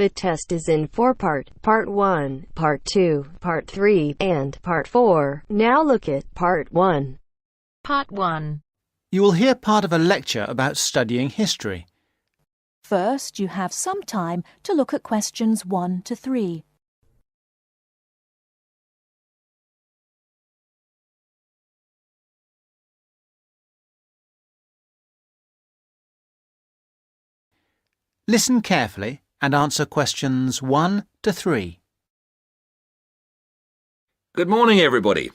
The test is in 4 parts: Part 1, Part 2, Part 3, and Part 4. Now look at Part 1. Part 1. You will hear part of a lecture about studying history. First, you have some time to look at questions 1 to 3. Listen carefully and answer questions 1 to 3. Good morning, everybody.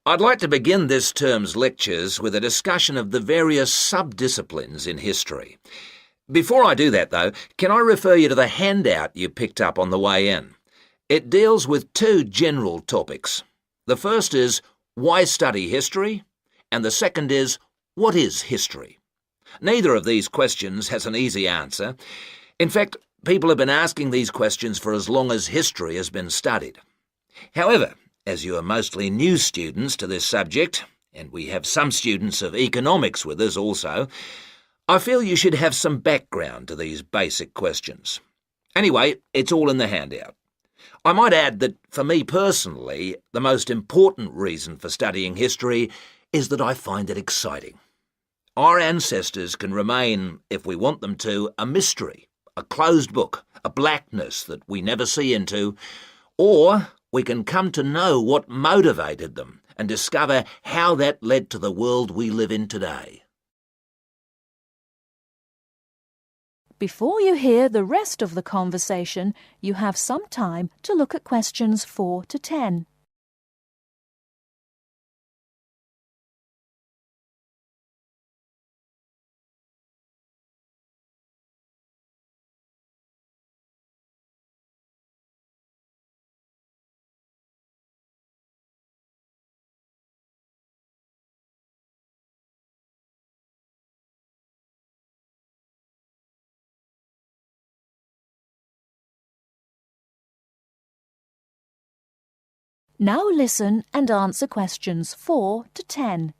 I'd like to begin this term's lectures with a discussion of the various sub-disciplines in history. Before I do that, though, can I refer you to the handout you picked up on the way in? It deals with 2 general topics. The first is, why study history? And the second is, what is history? Neither of these questions has an easy answer. In fact, people have been asking these questions for as long as history has been studied. However, as you are mostly new students to this subject, and we have some students of economics with us also, I feel you should have some background to these basic questions. Anyway, it's all in the handout. I might add that, for me personally, the most important reason for studying history is that I find it exciting. Our ancestors can remain, if we want them to, a mystery, a closed book, a blackness that we never see into, or we can come to know what motivated them and discover how that led to the world we live in today. Before you hear the rest of the conversation, you have some time to look at questions 4 to 10. Now listen and answer questions 4 to 10.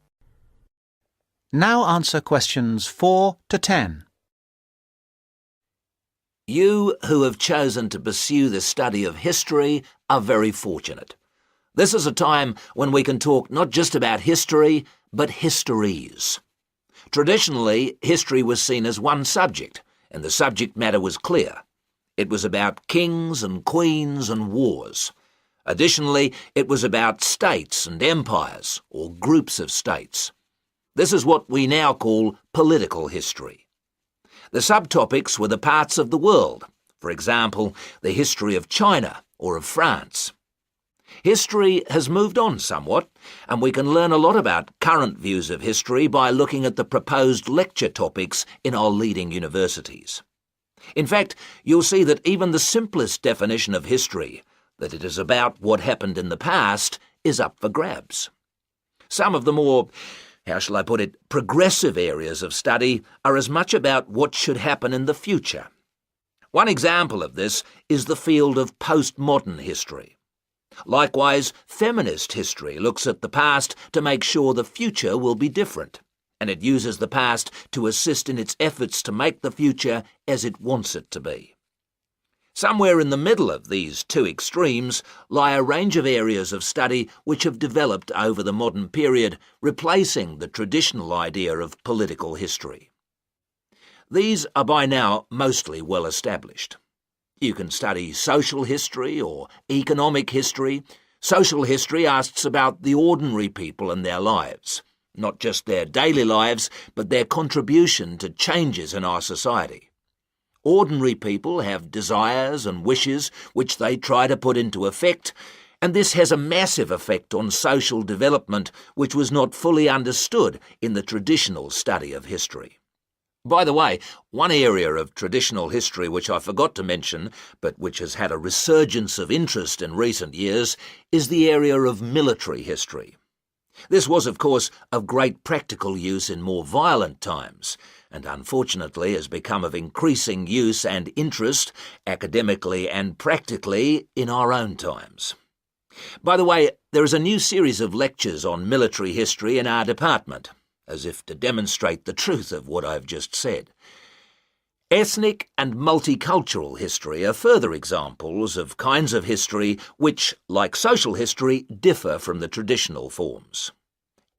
Now answer questions 4 to 10. You who have chosen to pursue the study of history are very fortunate. This is a time when we can talk not just about history, but histories. Traditionally, history was seen as one subject, and the subject matter was clear. It was about kings and queens and wars. Additionally, it was about states and empires, or groups of states. This is what we now call political history. The subtopics were the parts of the world, for example, the history of China or of France. History has moved on somewhat, and we can learn a lot about current views of history by looking at the proposed lecture topics in our leading universities. In fact, you'll see that even the simplest definition of history, that it is about what happened in the past, is up for grabs. Some of the more, how shall I put it, progressive areas of study are as much about what should happen in the future. One example of this is the field of postmodern history. Likewise, feminist history looks at the past to make sure the future will be different, and it uses the past to assist in its efforts to make the future as it wants it to be. Somewhere in the middle of these 2 extremes lie a range of areas of study which have developed over the modern period, replacing the traditional idea of political history. These are by now mostly well established. You can study social history or economic history. Social history asks about the ordinary people and their lives, not just their daily lives, but their contribution to changes in our society. Ordinary people have desires and wishes which they try to put into effect, and this has a massive effect on social development which was not fully understood in the traditional study of history. By the way, one area of traditional history which I forgot to mention, but which has had a resurgence of interest in recent years, is the area of military history. This was, of course, of great practical use in more violent times, and unfortunately has become of increasing use and interest, academically and practically, in our own times. By the way, there is a new series of lectures on military history in our department, as if to demonstrate the truth of what I've just said. Ethnic and multicultural history are further examples of kinds of history which, like social history, differ from the traditional forms.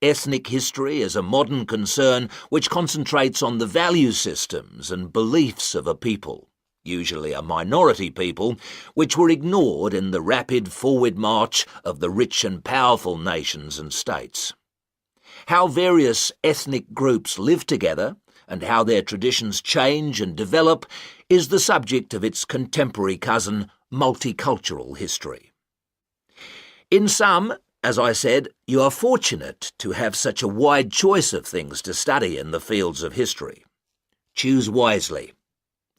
Ethnic history is a modern concern which concentrates on the value systems and beliefs of a people, usually a minority people, which were ignored in the rapid forward march of the rich and powerful nations and states. How various ethnic groups live together and how their traditions change and develop is the subject of its contemporary cousin, multicultural history. In sum, as I said, you are fortunate to have such a wide choice of things to study in the fields of history. Choose wisely.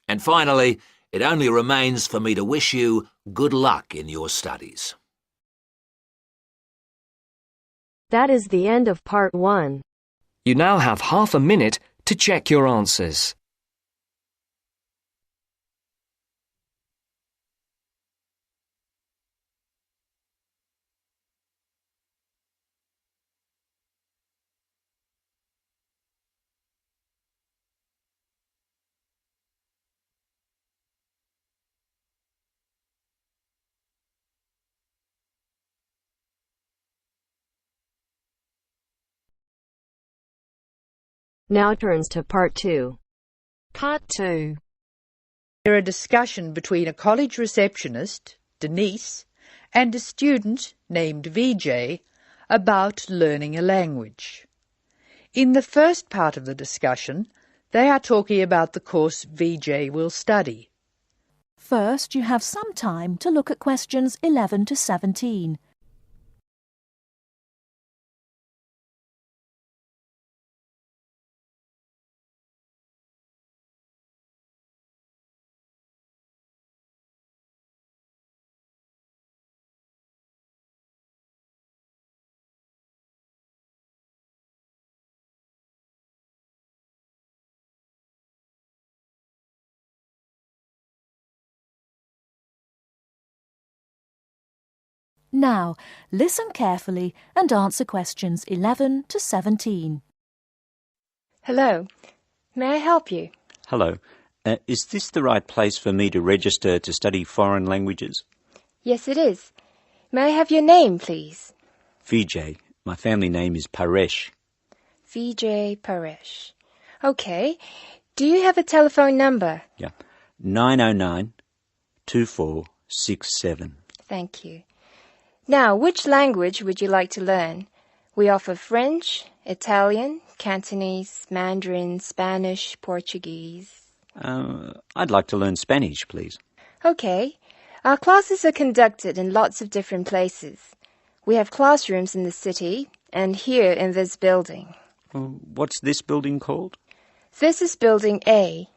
And finally, it only remains for me to wish you good luck in your studies. That is the end of part 1. You now have half a minute to check your answers. Now turns to part 2. Part 2. Hear a discussion between a college receptionist, Denise, and a student named VJ about learning a language. In the first part of the discussion, they are talking about the course VJ will study. First, you have some time to look at questions 11 to 17. Now, listen carefully and answer questions 11 to 17. Hello. May I help you? Hello. Is this the right place for me to register to study foreign languages? Yes, it is. May I have your name, please? Vijay. My family name is Paresh. Vijay Paresh. Okay. Do you have a telephone number? Yeah. 909-2467. Thank you. Now, which language would you like to learn? We offer French, Italian, Cantonese, Mandarin, Spanish, Portuguese. I'd like to learn Spanish, please. Okay. Our classes are conducted in lots of different places. We have classrooms in the city and here in this building. What's this building called? This is Building A.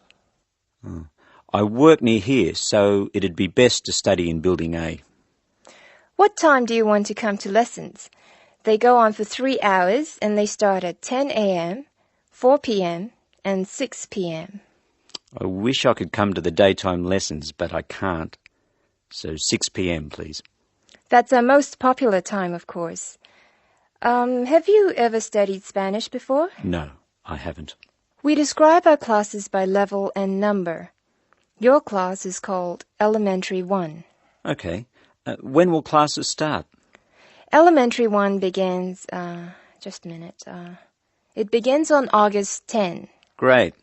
I work near here, so it'd be best to study in Building A. What time do you want to come to lessons? They go on for 3 hours and they start at 10 a.m., 4 p.m. and 6 p.m. I wish I could come to the daytime lessons, but I can't. So 6 p.m, please. That's our most popular time, of course. Have you ever studied Spanish before? No, I haven't. We describe our classes by level and number. Your class is called Elementary 1. Okay. When will classes start? Elementary 1 begins, just a minute. It begins on August 10. Great.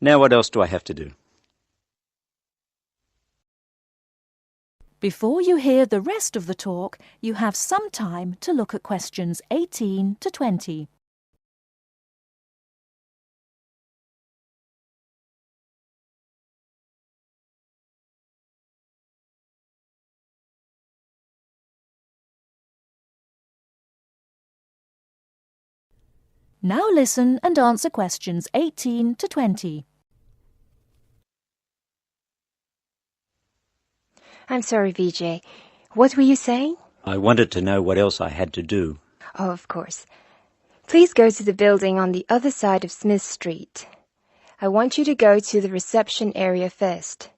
Now what else do I have to do? Before you hear the rest of the talk, you have some time to look at questions 18 to 20. Now listen and answer questions 18 to 20. I'm sorry, Vijay. What were you saying? I wanted to know what else I had to do. Oh, of course. Please go to the building on the other side of Smith Street. I want you to go to the reception area first.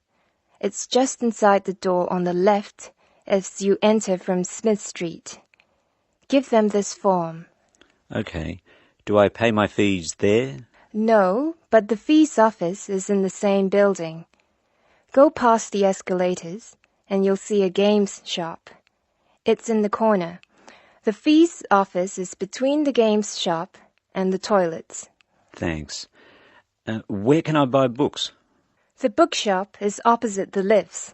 It's just inside the door on the left as you enter from Smith Street. Give them this form. Okay. Do I pay my fees there? No, but the fees office is in the same building. Go past the escalators and you'll see a games shop. It's in the corner. The fees office is between the games shop and the toilets. Thanks. Where can I buy books? The bookshop is opposite the lifts.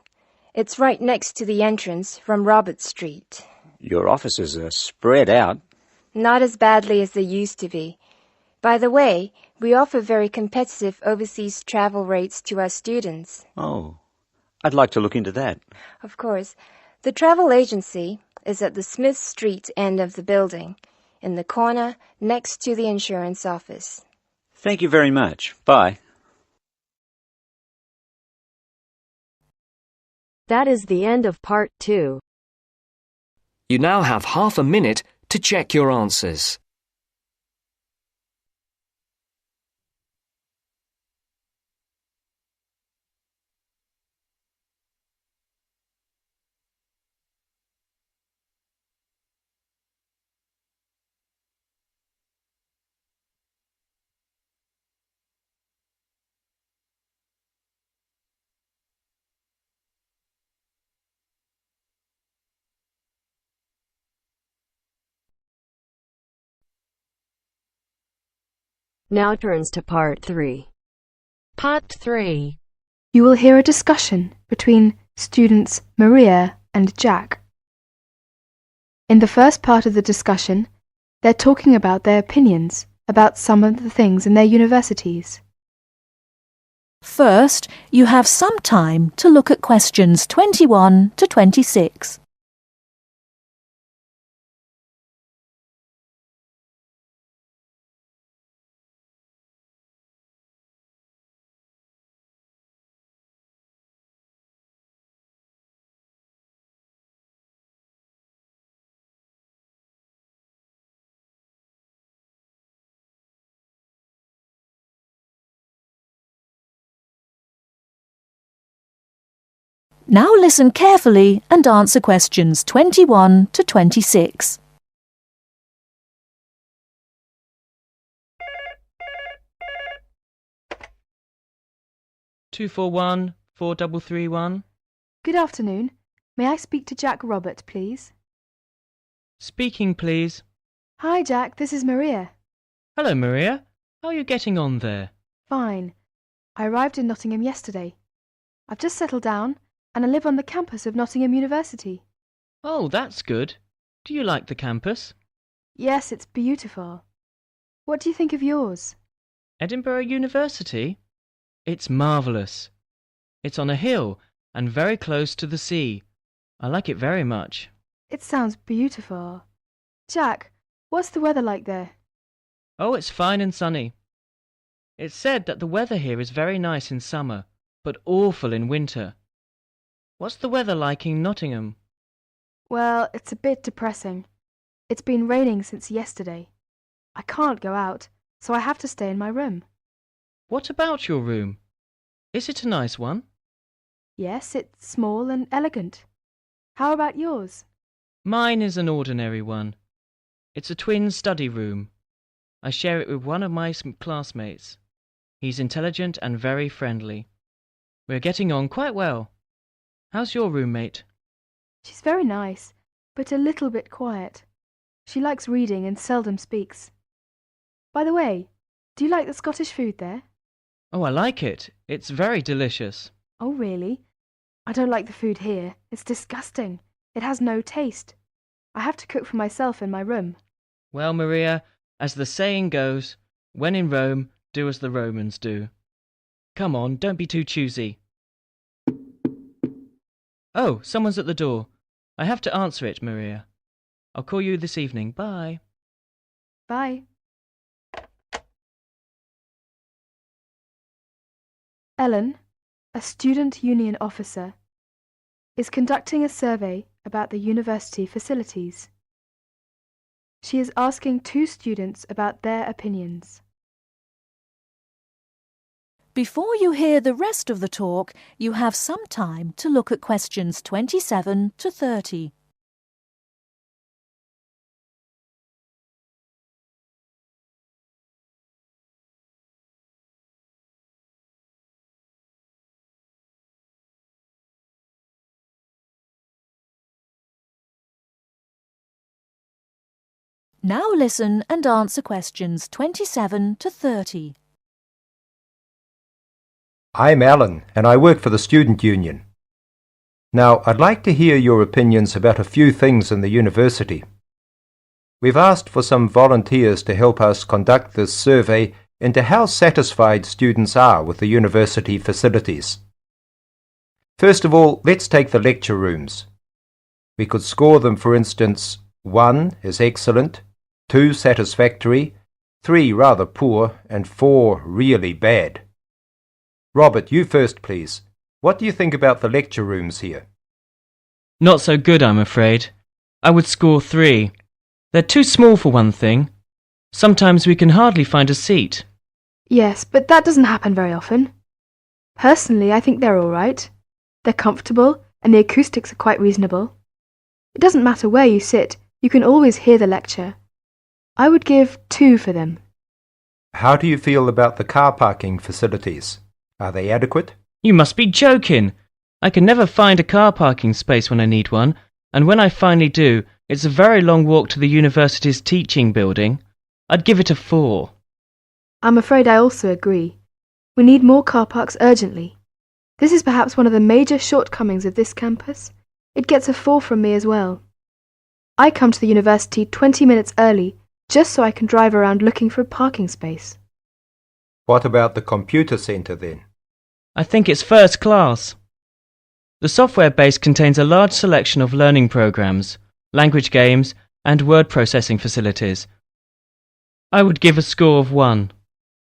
It's right next to the entrance from Robert Street. Your offices are spread out. Not as badly as they used to be. By the way, we offer very competitive overseas travel rates to our students. Oh, I'd like to look into that. Of course. The travel agency is at the Smith Street end of the building, in the corner next to the insurance office. Thank you very much. Bye. That is the end of part 2. You now have half a minute to check your answers. Now turns to part 3. Part 3. You will hear a discussion between students Maria and Jack. In the first part of the discussion, they're talking about their opinions about some of the things in their universities. First, you have some time to look at questions 21 to 26. Now listen carefully and answer questions 21 to 26. Two four one 4331. Good afternoon. May I speak to Jack Robert, please? Speaking, please. Hi, Jack. This is Maria. Hello, Maria. How are you getting on there? Fine. I arrived in Nottingham yesterday. I've just settled down and I live on the campus of Nottingham University. Oh, that's good. Do you like the campus? Yes, it's beautiful. What do you think of yours? Edinburgh University? It's marvellous. It's on a hill and very close to the sea. I like it very much. It sounds beautiful. Jack, what's the weather like there? Oh, it's fine and sunny. It's said that the weather here is very nice in summer, but awful in winter. What's the weather like in Nottingham? Well, it's a bit depressing. It's been raining since yesterday. I can't go out, so I have to stay in my room. What about your room? Is it a nice one? Yes, it's small and elegant. How about yours? Mine is an ordinary one. It's a twin study room. I share it with one of my classmates. He's intelligent and very friendly. We're getting on quite well. How's your roommate? She's very nice, but a little bit quiet. She likes reading and seldom speaks. By the way, do you like the Scottish food there? Oh, I like it. It's very delicious. Oh, really? I don't like the food here. It's disgusting. It has no taste. I have to cook for myself in my room. Well, Maria, as the saying goes, when in Rome, do as the Romans do. Come on, don't be too choosy. Oh, someone's at the door. I have to answer it, Maria. I'll call you this evening. Bye. Bye. Ellen, a student union officer, is conducting a survey about the university facilities. She is asking 2 students about their opinions. Before you hear the rest of the talk, you have some time to look at questions 27 to 30. Now listen and answer questions 27 to 30. I'm Alan, and I work for the Student Union. Now, I'd like to hear your opinions about a few things in the university. We've asked for some volunteers to help us conduct this survey into how satisfied students are with the university facilities. First of all, let's take the lecture rooms. We could score them, for instance, 1 is excellent, 2 satisfactory, 3 rather poor, and 4 really bad. Robert, you first, please. What do you think about the lecture rooms here? Not so good, I'm afraid. I would score 3. They're too small for one thing. Sometimes we can hardly find a seat. Yes, but that doesn't happen very often. Personally, I think they're all right. They're comfortable, and the acoustics are quite reasonable. It doesn't matter where you sit, you can always hear the lecture. I would give 2 for them. How do you feel about the car parking facilities? Are they adequate? You must be joking! I can never find a car parking space when I need one, and when I finally do, it's a very long walk to the university's teaching building. I'd give it a 4. I'm afraid I also agree. We need more car parks urgently. This is perhaps one of the major shortcomings of this campus. It gets a 4 from me as well. I come to the university 20 minutes early, just so I can drive around looking for a parking space. What about the computer centre then? I think it's first class. The software base contains a large selection of learning programs, language games, and word processing facilities. I would give a score of 1.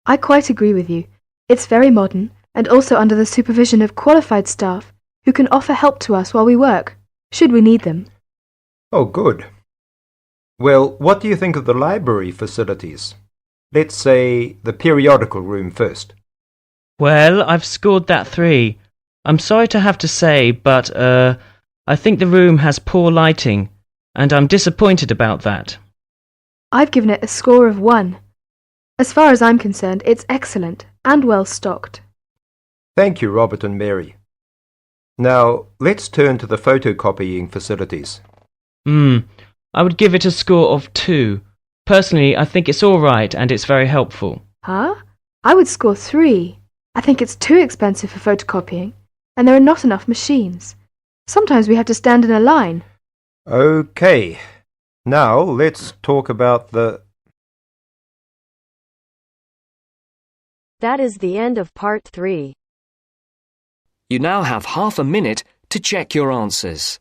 I quite agree with you. It's very modern, and also under the supervision of qualified staff who can offer help to us while we work, should we need them. Oh, good. Well, what do you think of the library facilities? Let's say the periodical room first. Well, I've scored that 3. I'm sorry to have to say, but, I think the room has poor lighting, and I'm disappointed about that. I've given it a score of 1. As far as I'm concerned, it's excellent and well stocked. Thank you, Robert and Mary. Now, let's turn to the photocopying facilities. I would give it a score of 2. Personally, I think it's all right and it's very helpful. Huh? I would score 3. I think it's too expensive for photocopying, and there are not enough machines. Sometimes we have to stand in a line. Okay. Now, let's talk about the... That is the end of part 3. You now have half a minute to check your answers.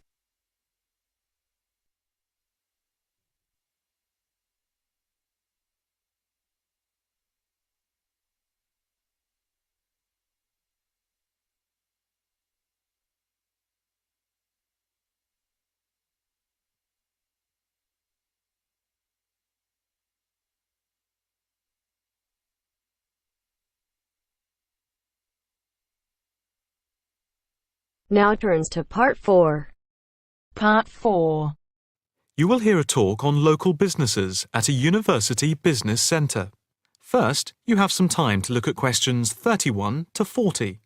Now turns to part 4. Part 4. You will hear a talk on local businesses at a university business centre. First, you have some time to look at questions 31 to 40.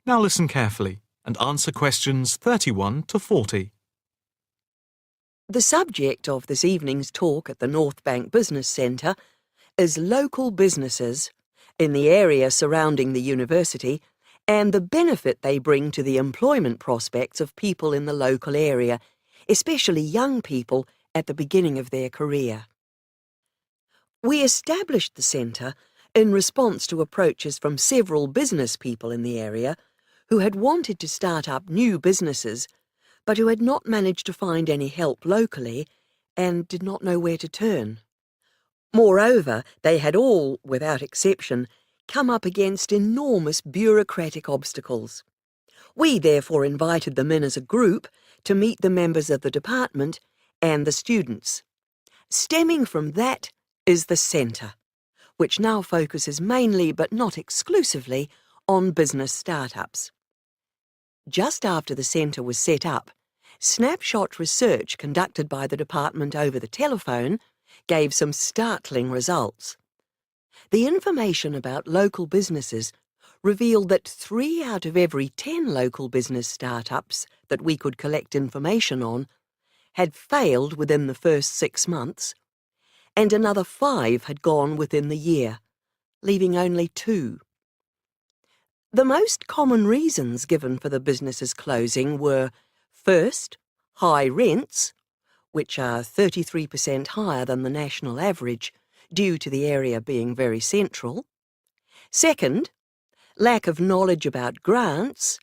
Now listen carefully and answer questions 31 to 40. The subject of this evening's talk at the North Bank Business Centre is local businesses in the area surrounding the university and the benefit they bring to the employment prospects of people in the local area, especially young people at the beginning of their career. We established the centre in response to approaches from several business people in the area who had wanted to start up new businesses, but who had not managed to find any help locally and did not know where to turn. Moreover, they had all, without exception, come up against enormous bureaucratic obstacles. We therefore invited them in as a group to meet the members of the department and the students. Stemming from that is the centre. which now focuses mainly but not exclusively on business startups. Just after the centre was set up, snapshot research conducted by the department over the telephone gave some startling results. The information about local businesses revealed that 3 out of every 10 local business startups that we could collect information on had failed within the first 6 months, and another 5 had gone within the year, leaving only 2. The most common reasons given for the business's closing were, first, high rents, which are 33% higher than the national average due to the area being very central. Second, lack of knowledge about grants,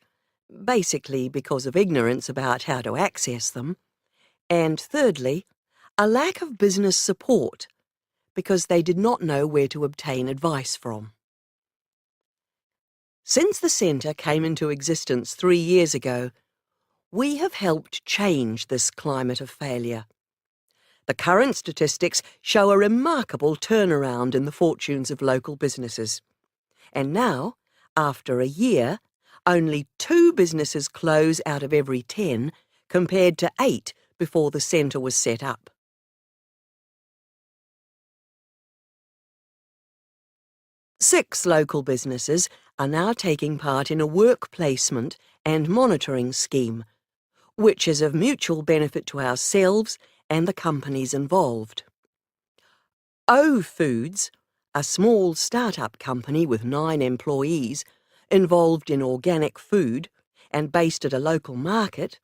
basically because of ignorance about how to access them. And thirdly, a lack of business support, because they did not know where to obtain advice from. Since the centre came into existence 3 years ago, we have helped change this climate of failure. The current statistics show a remarkable turnaround in the fortunes of local businesses. And now, after a year, only 2 businesses close out of every 10, compared to 8 before the centre was set up. Six local businesses are now taking part in a work placement and monitoring scheme, which is of mutual benefit to ourselves and the companies involved. O Foods, a small start-up company with 9 employees involved in organic food and based at a local market,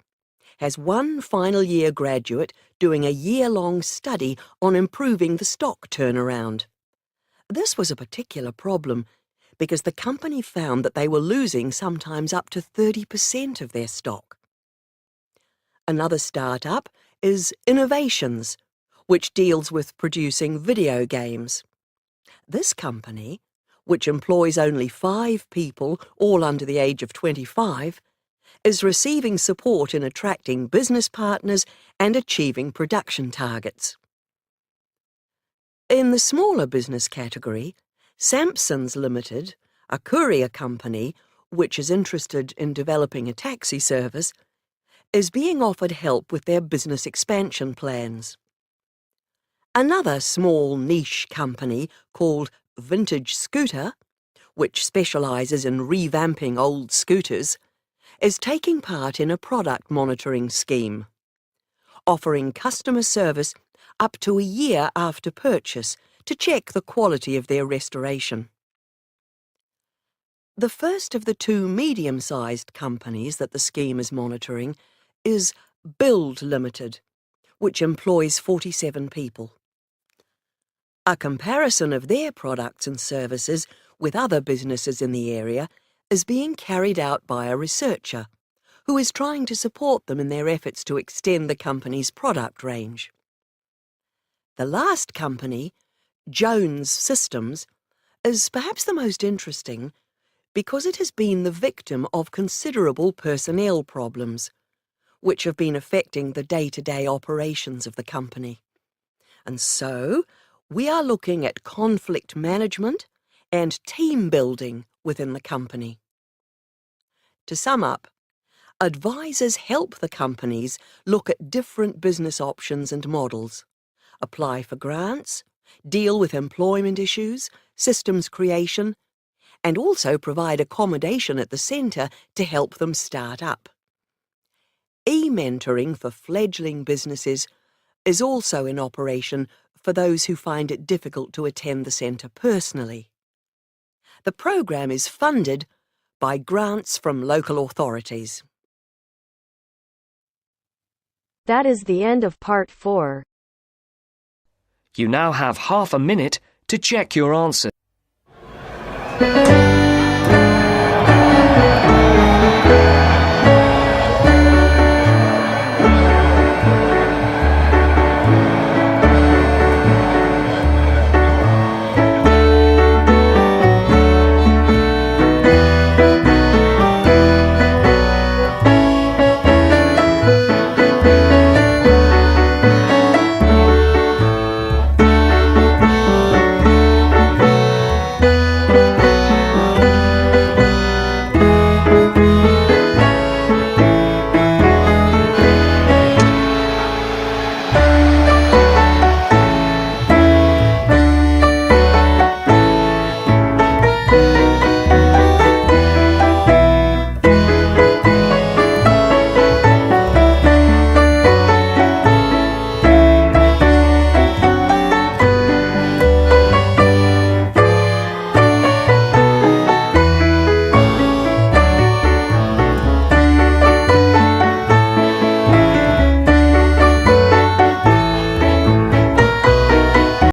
has 1 final year graduate doing a year-long study on improving the stock turnaround. This was a particular problem because the company found that they were losing sometimes up to 30% of their stock. Another start-up is Innovations, which deals with producing video games. This company, which employs only 5 people, all under the age of 25, is receiving support in attracting business partners and achieving production targets. In the smaller business category, Sampson's Limited, a courier company which is interested in developing a taxi service, is being offered help with their business expansion plans. Another small niche company called Vintage Scooter, which specialises in revamping old scooters, is taking part in a product monitoring scheme, offering customer service up to a year after purchase to check the quality of their restoration. The first of the 2 medium-sized companies that the scheme is monitoring is Build Limited, which employs 47 people. A comparison of their products and services with other businesses in the area is being carried out by a researcher who is trying to support them in their efforts to extend the company's product range. The last company, Jones Systems, is perhaps the most interesting because it has been the victim of considerable personnel problems, which have been affecting the day-to-day operations of the company. And so, we are looking at conflict management and team building within the company. To sum up, advisors help the companies look at different business options and models, apply for grants, deal with employment issues, systems creation, and also provide accommodation at the centre to help them start up. E-mentoring for fledgling businesses is also in operation for those who find it difficult to attend the centre personally. The programme is funded by grants from local authorities. That is the end of part 4. You now have half a minute to check your answer.